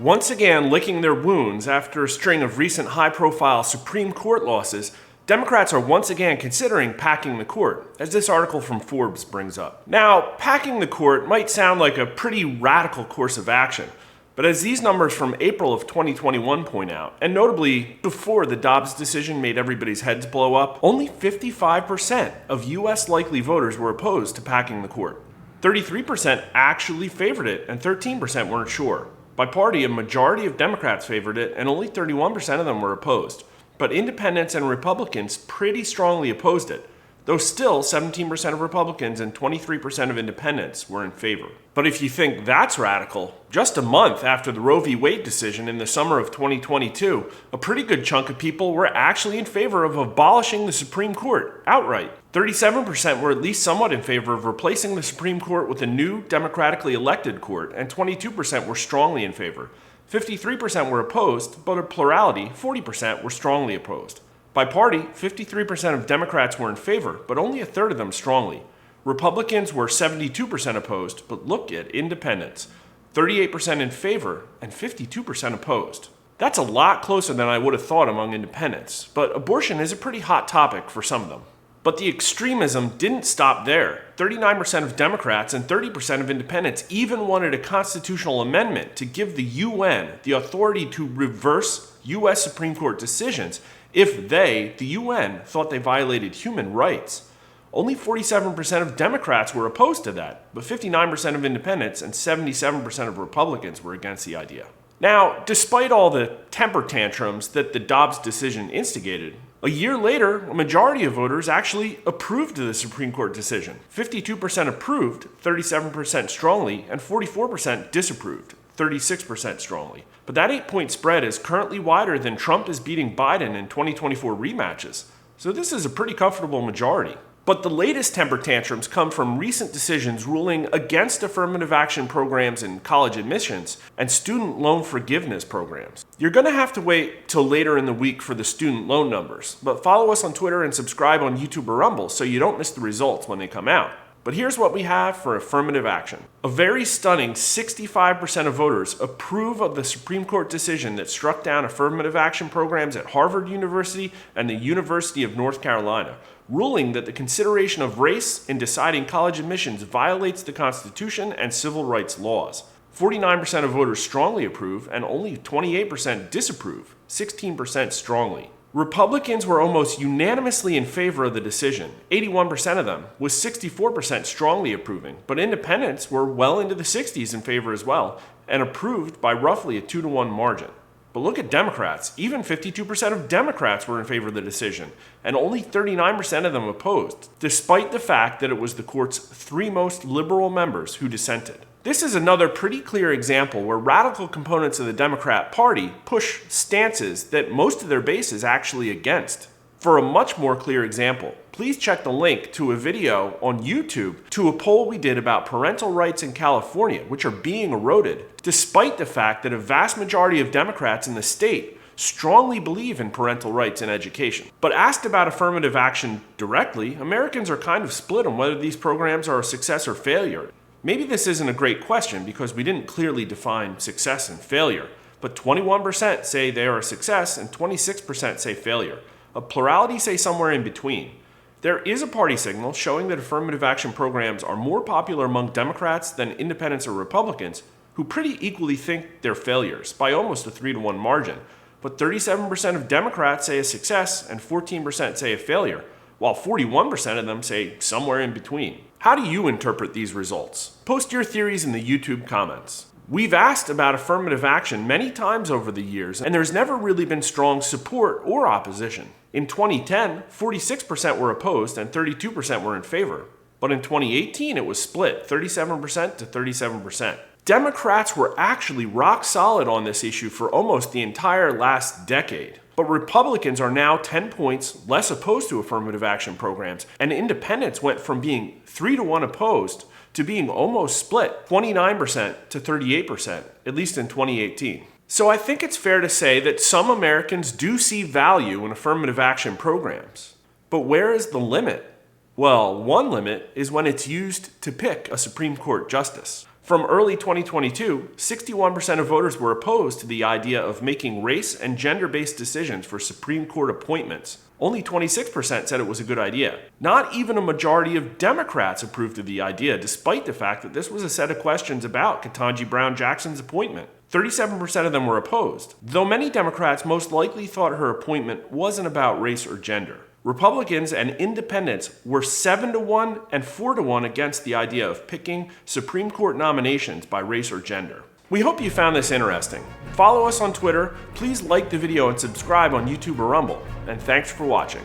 once again licking their wounds after a string of recent high-profile Supreme Court losses, Democrats are once again considering packing the court, as this article from Forbes brings up. Now, packing the court might sound like a pretty radical course of action, but as these numbers from April of 2021 point out, and notably before the Dobbs decision made everybody's heads blow up, only 55% of U.S. likely voters were opposed to packing the court. 33% actually favored it, and 13% weren't sure. By party, a majority of Democrats favored it, and only 31% of them were opposed. But independents and Republicans pretty strongly opposed it, though still 17% of Republicans and 23% of independents were in favor. But if you think that's radical, just a month after the Roe v. Wade decision in the summer of 2022, a pretty good chunk of people were actually in favor of abolishing the Supreme Court outright. 37% were at least somewhat in favor of replacing the Supreme Court with a new democratically elected court, and 22% were strongly in favor. 53% were opposed, but a plurality, 40%, were strongly opposed. By party, 53% of Democrats were in favor, but only a third of them strongly. Republicans were 72% opposed, but look at independents. 38% in favor and 52% opposed. That's a lot closer than I would have thought among independents, but abortion is a pretty hot topic for some of them. But the extremism didn't stop there. 39% of Democrats and 30% of independents even wanted a constitutional amendment to give the UN the authority to reverse U.S. Supreme Court decisions if they, the UN, thought they violated human rights. Only 47% of Democrats were opposed to that, but 59% of independents and 77% of Republicans were against the idea. Now, despite all the temper tantrums that the Dobbs decision instigated, a year later, a majority of voters actually approved the Supreme Court decision. 52% approved, 37% strongly, and 44% disapproved, 36% strongly. But that 8-point spread is currently wider than Trump is beating Biden in 2024 rematches. So this is a pretty comfortable majority. But the latest temper tantrums come from recent decisions ruling against affirmative action programs in college admissions and student loan forgiveness programs. You're going to have to wait till later in the week for the student loan numbers, but follow us on Twitter and subscribe on YouTube or Rumble so you don't miss the results when they come out. But here's what we have for affirmative action. A very stunning 65% of voters approve of the Supreme Court decision that struck down affirmative action programs at Harvard University and the University of North Carolina, ruling that the consideration of race in deciding college admissions violates the Constitution and civil rights laws. 49% of voters strongly approve and only 28% disapprove, 16% strongly. Republicans were almost unanimously in favor of the decision, 81% of them, with 64% strongly approving, but independents were well into the 60s in favor as well, and approved by roughly a 2-to-1 margin. But look at Democrats. Even 52% of Democrats were in favor of the decision, and only 39% of them opposed, despite the fact that it was the court's 3 most liberal members who dissented. This is another pretty clear example where radical components of the Democrat Party push stances that most of their base is actually against. For a much more clear example, please check the link to a video on YouTube to a poll we did about parental rights in California, which are being eroded, despite the fact that a vast majority of Democrats in the state strongly believe in parental rights in education. But asked about affirmative action directly, Americans are kind of split on whether these programs are a success or failure. Maybe this isn't a great question because we didn't clearly define success and failure, but 21% say they are a success and 26% say failure. A plurality say somewhere in between. There is a party signal showing that affirmative action programs are more popular among Democrats than independents or Republicans, who pretty equally think they're failures by almost a 3-to-1 margin. But 37% of Democrats say a success and 14% say a failure, while 41% of them say somewhere in between. How do you interpret these results? Post your theories in the YouTube comments. We've asked about affirmative action many times over the years, and there's never really been strong support or opposition. In 2010, 46% were opposed and 32% were in favor. But in 2018, it was split, 37% to 37%. Democrats were actually rock solid on this issue for almost the entire last decade. But Republicans are now 10 points less opposed to affirmative action programs, and independents went from being 3-to-1 opposed to being almost split, 29% to 38%, at least in 2018. So I think it's fair to say that some Americans do see value in affirmative action programs. But where is the limit? Well, one limit is when it's used to pick a Supreme Court justice. From early 2022, 61% of voters were opposed to the idea of making race and gender-based decisions for Supreme Court appointments. Only 26% said it was a good idea. Not even a majority of Democrats approved of the idea, despite the fact that this was a set of questions about Ketanji Brown Jackson's appointment. 37% of them were opposed, though many Democrats most likely thought her appointment wasn't about race or gender. Republicans and independents were 7-1 and 4-1 against the idea of picking Supreme Court nominations by race or gender. We hope you found this interesting. Follow us on Twitter, please like the video and subscribe on YouTube or Rumble, and thanks for watching.